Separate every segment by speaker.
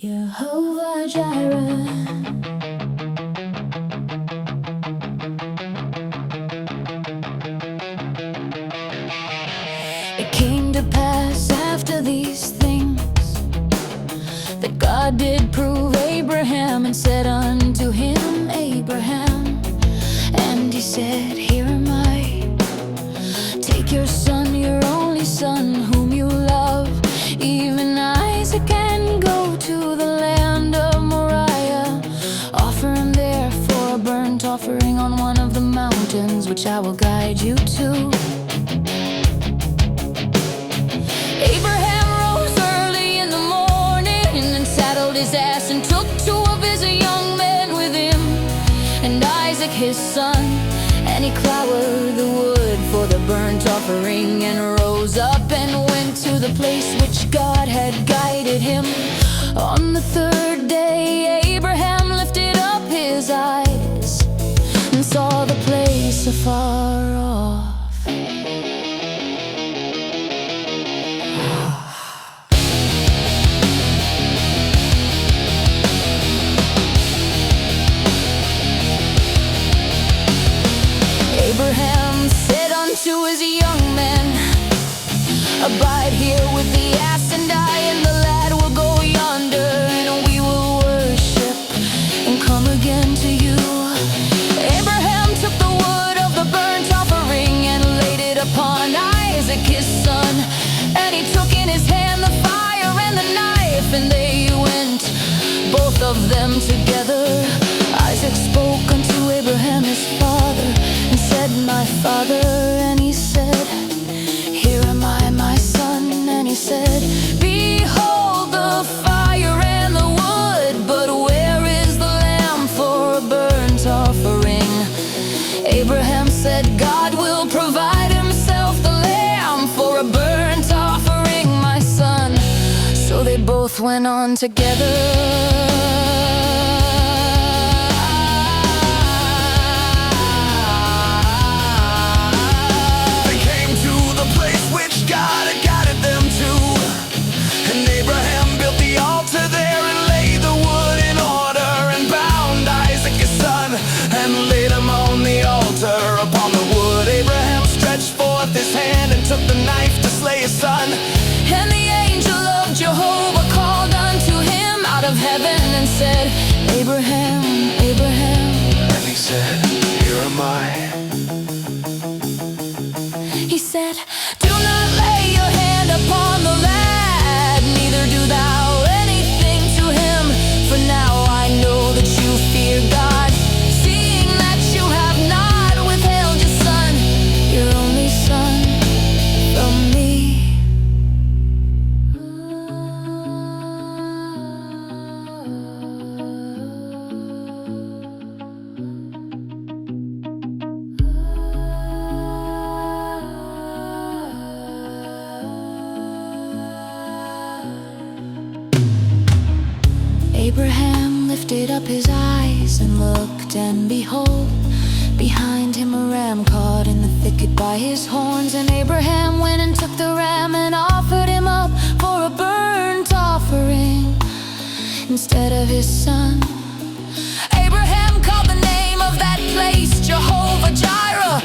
Speaker 1: Jehovah Jireh. It came to pass after these things that God did prove Abraham and said unto him, Abraham. And he said, Here am I. Take your son, your only son, whom you love, even Isaac, and go to the land of Moriah. Offer him there for a burnt offering on one of the mountains, which I will guide you to. Abraham rose early in the morning and saddled his ass and took two of his young men with him, and Isaac his son. And he cloured the wood for the burnt offering, and rose up and went to the place which God had guided him. On the third day Abraham lifted up his eyes and saw the place afar off. Abraham said unto his young men, Abide here with the ass, and I and the lad will go yonder, and we will worship and come again to you. Abraham took the wood of the burnt offering and laid it upon Isaac his son, and he took in his hand the fire and the knife, and they went, both of them together. Isaac spoke unto Abraham his father, and said, My father. And he said, Here am I, my son. And he said, Behold the fire and the wood, but where is the lamb for a burnt offering? Abraham said, God will provide himself the lamb for a burnt offering, my son. So they both went on together.
Speaker 2: His hand and took the knife to slay his son.
Speaker 1: And the angel of Jehovah called unto him out of heaven and said, Abraham, Abraham.
Speaker 2: And he said, Here am I.
Speaker 1: He said, Do not lay your hand upon the lad, neither do thou anything to him, for now I know that you fear God, seeing that you have not withheld your son, your only son, from me. Abraham lifted up his eyes and looked, and behold, behind him a ram caught in the thicket by his horns. And Abraham went and took the ram and offered him up for a burnt offering instead of his son. Abraham called the name of that place Jehovah Jireh,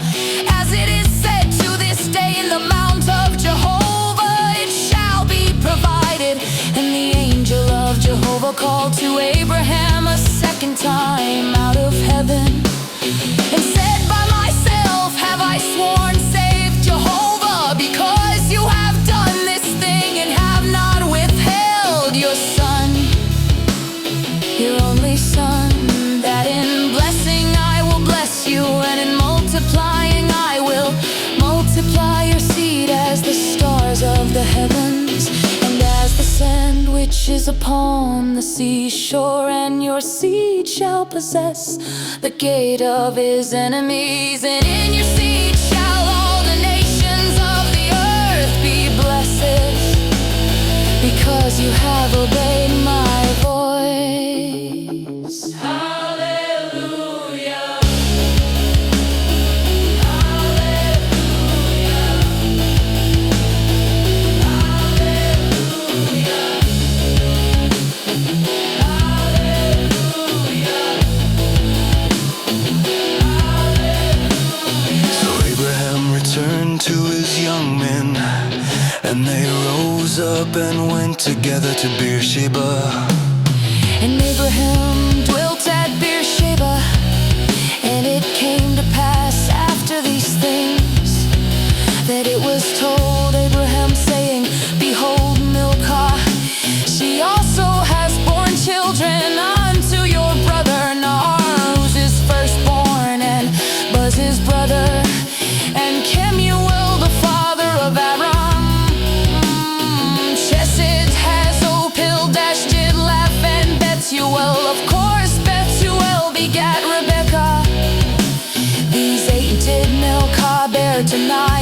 Speaker 1: as it is said to this day, In the mount of Jehovah it shall be provided. And the angel of Jehovah called to Abraham a second time out of heaven, and said, By myself have I sworn, saith Jehovah, because you have done this thing and have not withheld your son, your only son, that in blessing I will bless you, and in multiplying I will multiply your seed as the stars of the heavens, and as the sand which is upon the seashore. And your seed shall possess the gate of his enemies, and in your seed shall all the nations of the earth be blessed, because you have obeyed my voice.
Speaker 2: Hallelujah. Hallelujah. Hallelujah.
Speaker 3: and went together to Beersheba.
Speaker 1: And Abraham dwelt at Beersheba. And it came to pass after these things that it was told Abraham, saying, Behold, Milcah, she also has borne children unto your brother Nahor, who's his firstborn, and Buz his brother, and Kemuel the father of Aram. Chesed has Opil, Dashjidlaph, and Bethuel. Of course, Bethuel begat Rebekah. These 8 did Milcah bear to Nahor.